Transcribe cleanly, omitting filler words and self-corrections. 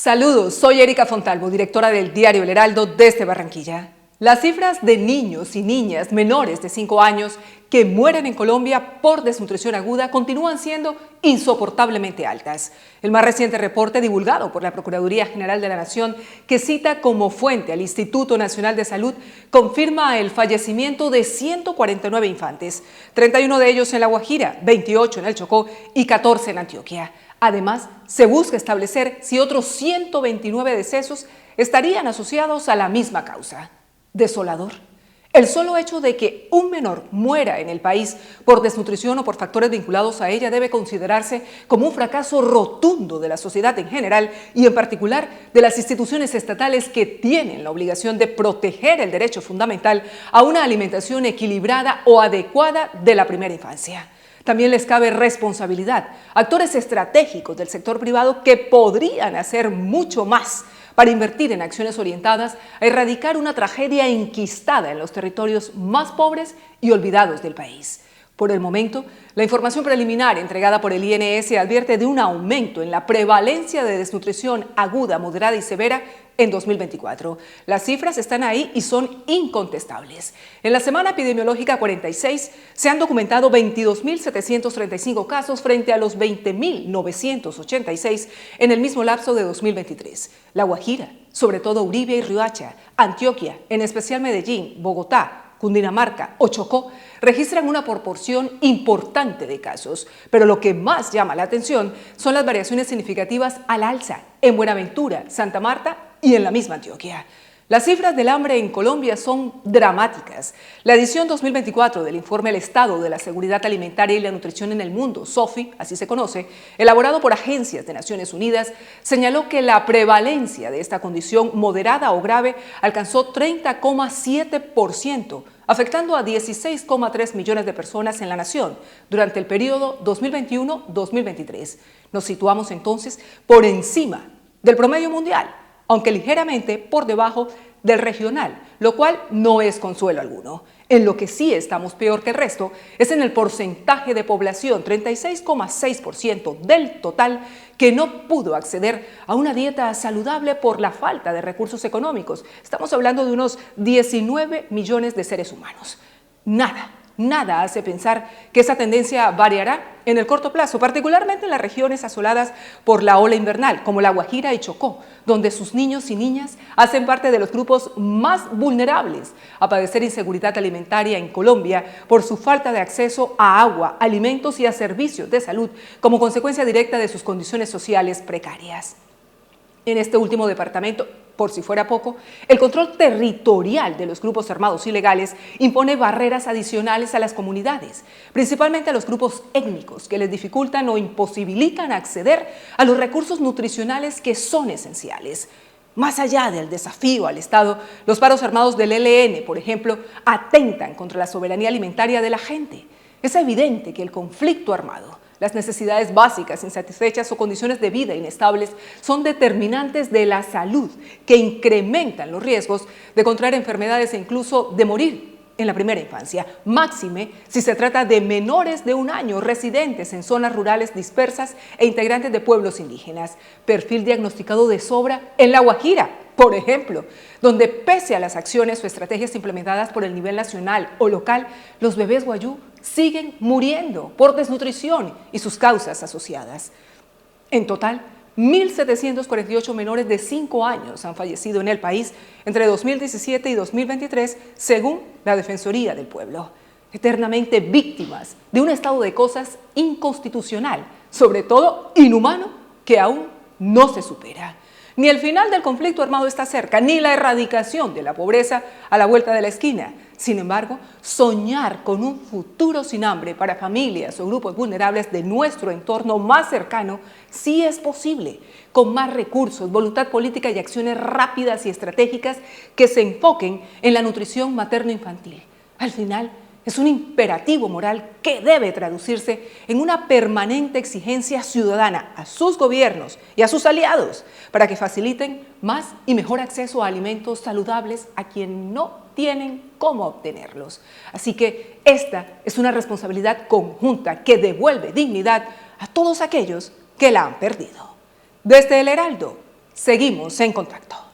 Saludos, soy Erika Fontalvo, directora del diario El Heraldo desde Barranquilla. Las cifras de niños y niñas menores de 5 años que mueren en Colombia por desnutrición aguda continúan siendo insoportablemente altas. El más reciente reporte divulgado por la Procuraduría General de la Nación, que cita como fuente al Instituto Nacional de Salud, confirma el fallecimiento de 149 infantes, 31 de ellos en La Guajira, 28 en el Chocó y 14 en Antioquia. Además, se busca establecer si otros 129 decesos estarían asociados a la misma causa. Desolador. El solo hecho de que un menor muera en el país por desnutrición o por factores vinculados a ella debe considerarse como un fracaso rotundo de la sociedad en general y en particular de las instituciones estatales que tienen la obligación de proteger el derecho fundamental a una alimentación equilibrada o adecuada de la primera infancia. También les cabe responsabilidad a actores estratégicos del sector privado que podrían hacer mucho más para invertir en acciones orientadas a erradicar una tragedia enquistada en los territorios más pobres y olvidados del país. Por el momento, la información preliminar entregada por el INS advierte de un aumento en la prevalencia de desnutrición aguda, moderada y severa en 2024. Las cifras están ahí y son incontestables. En la semana epidemiológica 46 se han documentado 22.735 casos frente a los 20.986 en el mismo lapso de 2023. La Guajira, sobre todo Uribe y Riohacha, Antioquia, en especial Medellín, Bogotá, Cundinamarca o Chocó, registran una proporción importante de casos, pero lo que más llama la atención son las variaciones significativas al alza en Buenaventura, Santa Marta y en la misma Antioquia. Las cifras del hambre en Colombia son dramáticas. La edición 2024 del informe El Estado de la Seguridad Alimentaria y la Nutrición en el Mundo, SOFI, así se conoce, elaborado por agencias de Naciones Unidas, señaló que la prevalencia de esta condición moderada o grave alcanzó 30,7%, afectando a 16,3 millones de personas en la nación durante el periodo 2021-2023. Nos situamos entonces por encima del promedio mundial, aunque ligeramente por debajo del regional, lo cual no es consuelo alguno. En lo que sí estamos peor que el resto es en el porcentaje de población, 36,6% del total, que no pudo acceder a una dieta saludable por la falta de recursos económicos. Estamos hablando de unos 19 millones de seres humanos. Nada hace pensar que esa tendencia variará en el corto plazo, particularmente en las regiones asoladas por la ola invernal, como La Guajira y Chocó, donde sus niños y niñas hacen parte de los grupos más vulnerables a padecer inseguridad alimentaria en Colombia por su falta de acceso a agua, alimentos y a servicios de salud como consecuencia directa de sus condiciones sociales precarias. En este último departamento, por si fuera poco, el control territorial de los grupos armados ilegales impone barreras adicionales a las comunidades, principalmente a los grupos étnicos, que les dificultan o imposibilitan acceder a los recursos nutricionales que son esenciales. Más allá del desafío al Estado, los paros armados del ELN, por ejemplo, atentan contra la soberanía alimentaria de la gente. Es evidente que el conflicto armado, las necesidades básicas insatisfechas o condiciones de vida inestables son determinantes de la salud que incrementan los riesgos de contraer enfermedades e incluso de morir en la primera infancia, máxime si se trata de menores de 1 año residentes en zonas rurales dispersas e integrantes de pueblos indígenas. Perfil diagnosticado de sobra en La Guajira, por ejemplo, donde pese a las acciones o estrategias implementadas por el nivel nacional o local, los bebés guayú siguen muriendo por desnutrición y sus causas asociadas. En total, 1.748 menores de 5 años han fallecido en el país entre 2017 y 2023, según la Defensoría del Pueblo, eternamente víctimas de un estado de cosas inconstitucional, sobre todo inhumano, que aún no se supera. Ni el final del conflicto armado está cerca, ni la erradicación de la pobreza a la vuelta de la esquina. Sin embargo, soñar con un futuro sin hambre para familias o grupos vulnerables de nuestro entorno más cercano sí es posible, con más recursos, voluntad política y acciones rápidas y estratégicas que se enfoquen en la nutrición materno-infantil. Al final, es un imperativo moral que debe traducirse en una permanente exigencia ciudadana a sus gobiernos y a sus aliados para que faciliten más y mejor acceso a alimentos saludables a quien no tienen cómo obtenerlos. Así que esta es una responsabilidad conjunta que devuelve dignidad a todos aquellos que la han perdido. Desde El Heraldo, Seguimos en contacto.